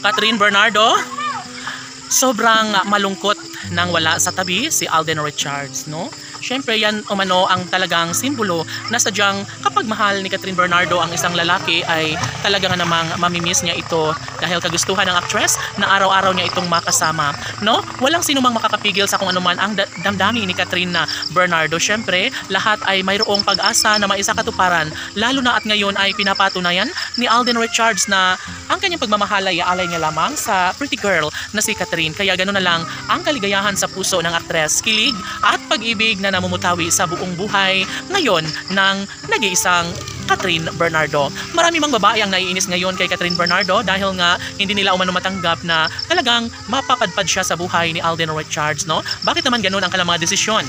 Catherine Bernardo, sobrang malungkot nang wala sa tabi si Alden Richards, no? Siyempre yan umano ang talagang simbolo na sadyang kapag mahal ni Catherine Bernardo ang isang lalaki ay talaga nga namang mamimiss niya ito dahil kagustuhan ng actress na araw-araw niya itong makasama, no? Walang sino mang makakapigil sa kung anuman ang damdamin ni Catherine Bernardo. Siyempre, lahat ay mayroong pag-asa na maisakatuparan, lalo na at ngayon ay pinapatunayan ni Alden Richards na ang kanyang pagmamahal ay alay niya lamang sa pretty girl na si Catherine. Kaya gano'n na lang ang kaligayahan sa puso ng aktres, kilig at pag-ibig na namumutawi sa buong buhay ngayon ng nag-iisang Catherine Bernardo. Marami mang babae ang naiinis ngayon kay Catherine Bernardo dahil nga hindi nila umano matanggap na talagang mapapadpad siya sa buhay ni Alden Richards, no? Bakit naman gano'n ang kanilang mga desisyon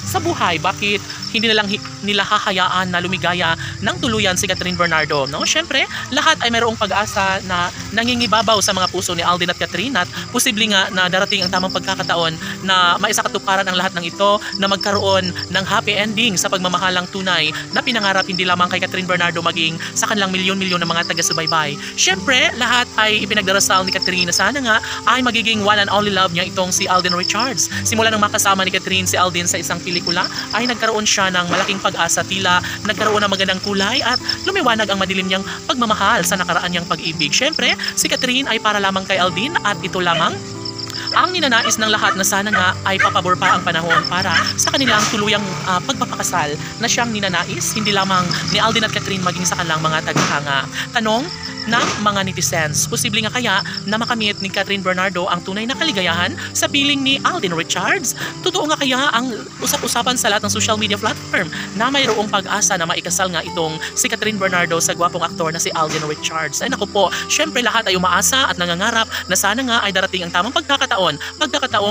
sa buhay? Bakit hindi na lang nila hahayaan na lumigaya ng tuluyan si Catherine Bernardo, no? Siyempre, lahat ay mayroong pag-asa na nangingibabaw sa mga puso ni Alden at Catherine at posible nga na darating ang tamang pagkakataon na maisakatuparan ang lahat ng ito na magkaroon ng happy ending sa pagmamahalang tunay na pinangarap hindi lamang kay Catherine Bernardo maging sa kanilang milyon-milyon ng mga taga-subaybay. Siyempre, lahat ay ipinagdarasal ni Catherine na sana nga ay magiging one and only love niya itong si Alden Richards. Simula nang makasama ni Catherine si Alden sa isang pelikula ay nagkaroon siya ng malaking pag-asa, tila nagkaroon ng magandang kulay at lumiwanag ang madilim niyang pagmamahal sa nakaraan niyang pag-ibig. Siyempre, si Catherine ay para lamang kay Alden at ito lamang ang ninanais ng lahat na sana nga ay papabor pa ang panahon para sa kanilang tuluyang pagpapakasal na siyang ninanais, hindi lamang ni Alden at Catherine maging sa kanilang mga tagahanga. Tanong ng mga netizens, posible nga kaya na makamit ni Catherine Bernardo ang tunay na kaligayahan sa piling ni Alden Richards? Totoo nga kaya ang usap-usapan sa lahat ng social media platform na mayroong pag-asa na maikasal nga itong si Catherine Bernardo sa gwapong aktor na si Alden Richards? Ay naku po, syempre lahat ay umaasa at nangangarap na sana nga ay darating ang tamang pagkakataong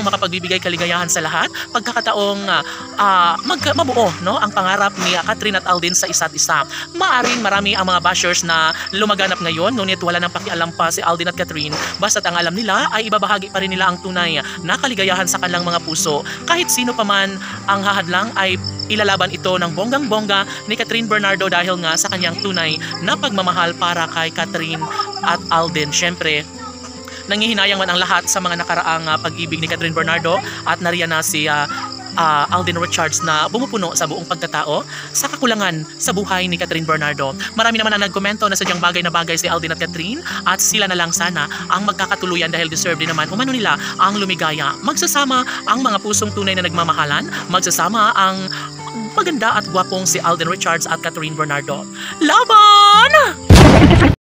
makapagbibigay kaligayahan sa lahat, pagkakataong mabuo, no, ang pangarap ni Catherine at Alden sa isa't isa. Maaring marami ang mga bashers na lumaganap ngayon, ngunit wala nang pakialam pa si Alden at Catherine, basta't ang alam nila ay ibabahagi pa rin nila ang tunay na kaligayahan sa kanilang mga puso. Kahit sino pa man ang hahadlang ay ilalaban ito ng bonggang-bongga ni Catherine Bernardo dahil nga sa kanyang tunay na pagmamahal para kay Catherine at Alden. Siyempre, nangihinayang man ang lahat sa mga nakaraang pag-ibig ni Catherine Bernardo at nariyan na si Alden Richards na bumupuno sa buong pagkatao sa kakulangan sa buhay ni Catherine Bernardo. Marami naman ang nagkomento na sadyang bagay na bagay si Alden at Catherine at sila na lang sana ang magkakatuluyan dahil deserve din naman umano nila ang lumigaya. Magsasama ang mga pusong tunay na nagmamahalan, magsasama ang maganda at gwapong si Alden Richards at Catherine Bernardo. Laban!